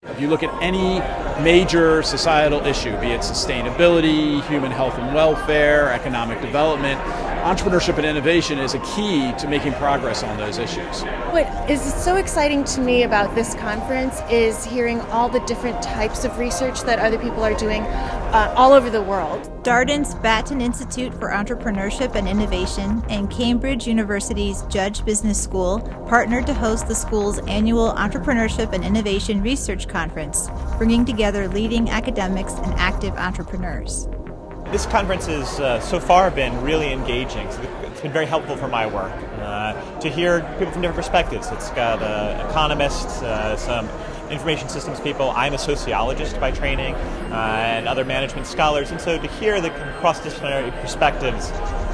If you look at any major societal issue, be it sustainability, human health and welfare, economic development, entrepreneurship and innovation is a key to making progress on those issues. What is so exciting to me about this conference is hearing all the different types of research that other people are doing all over the world. Darden's Batten Institute for Entrepreneurship and Innovation and Cambridge University's Judge Business School partnered to host the school's annual Entrepreneurship and Innovation Research Conference, bringing together leading academics and active entrepreneurs. This conference has so far been really engaging. It's been very helpful for my work to hear people from different perspectives. It's got economists, some information systems people. I'm a sociologist by training, and other management scholars, and so to hear the cross-disciplinary perspectives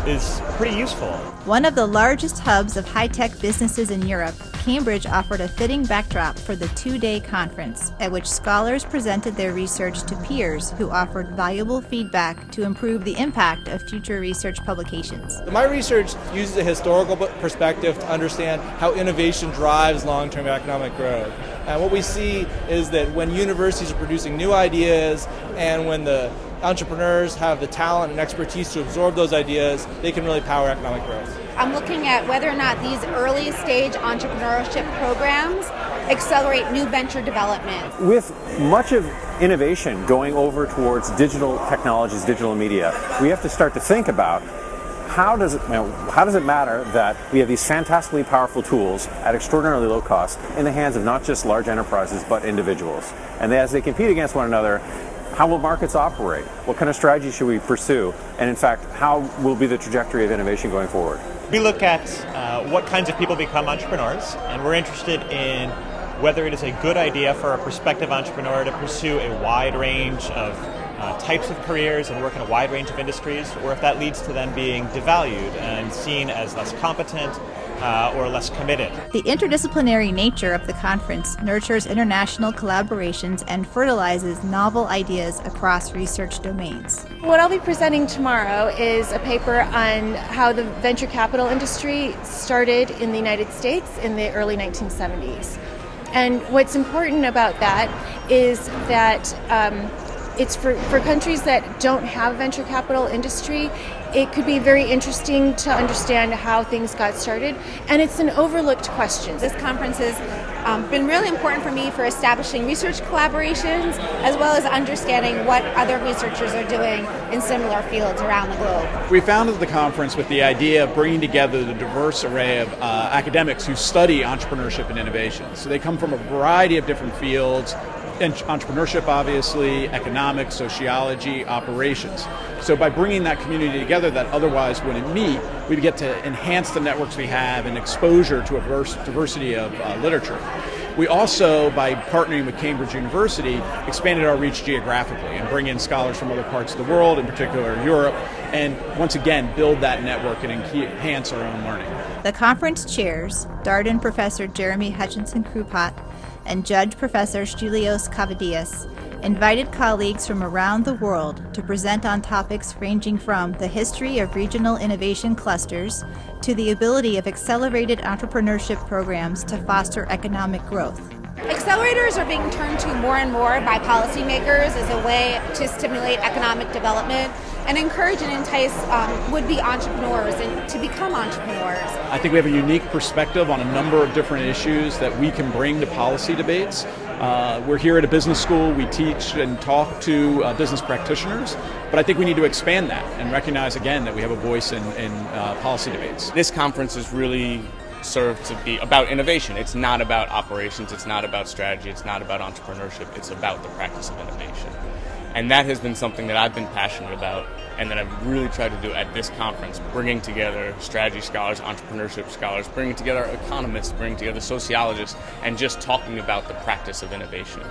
is pretty useful. One of the largest hubs of high-tech businesses in Europe, Cambridge offered a fitting backdrop for the two-day conference, at which scholars presented their research to peers who offered valuable feedback to improve the impact of future research publications. My research uses a historical perspective to understand how innovation drives long-term economic growth. And what we see is that when universities are producing new ideas and when the entrepreneurs have the talent and expertise to absorb those ideas, they can really power economic growth. I'm looking at whether or not these early stage entrepreneurship programs accelerate new venture development. With much of innovation going over towards digital technologies, digital media, we have to start to think about how does it matter that we have these fantastically powerful tools at extraordinarily low cost in the hands of not just large enterprises but individuals? And as they compete against one another, how will markets operate? What kind of strategy should we pursue? And in fact, how will be the trajectory of innovation going forward? We look at what kinds of people become entrepreneurs, and we're interested in whether it is a good idea for a prospective entrepreneur to pursue a wide range of types of careers and work in a wide range of industries, or if that leads to them being devalued and seen as less competent or less committed. The interdisciplinary nature of the conference nurtures international collaborations and fertilizes novel ideas across research domains. What I'll be presenting tomorrow is a paper on how the venture capital industry started in the United States in the early 1970s. And what's important about that is that it's for countries that don't have venture capital industry, it could be very interesting to understand how things got started, and it's an overlooked question. This conference has been really important for me for establishing research collaborations as well as understanding what other researchers are doing in similar fields around the globe. We founded the conference with the idea of bringing together the diverse array of academics who study entrepreneurship and innovation. So they come from a variety of different fields, entrepreneurship obviously, economics, sociology, operations. So by bringing that community together that otherwise wouldn't meet, we get to enhance the networks we have and exposure to a diversity of literature. We also, by partnering with Cambridge University, expanded our reach geographically and bring in scholars from other parts of the world, in particular Europe, and once again build that network and enhance our own learning. The conference chairs, Darden Professor Jeremy HUTCHISON-KRUPAT and Judge Professor Stelios Kavadias, invited colleagues from around the world to present on topics ranging from the history of regional innovation clusters to the ability of accelerated entrepreneurship programs to foster economic growth. Accelerators are being turned to more and more by policymakers as a way to stimulate economic development and encourage and entice would-be entrepreneurs and to become entrepreneurs. I think we have a unique perspective on a number of different issues that we can bring to policy debates. We're here at a business school. We teach and talk to business practitioners, but I think we need to expand that and recognize again that we have a voice in policy debates. This conference is really served to be about innovation. It's not about operations, it's not about strategy, it's not about entrepreneurship, it's about the practice of innovation. And that has been something that I've been passionate about and that I've really tried to do at this conference, bringing together strategy scholars, entrepreneurship scholars, bringing together economists, bringing together sociologists, and just talking about the practice of innovation.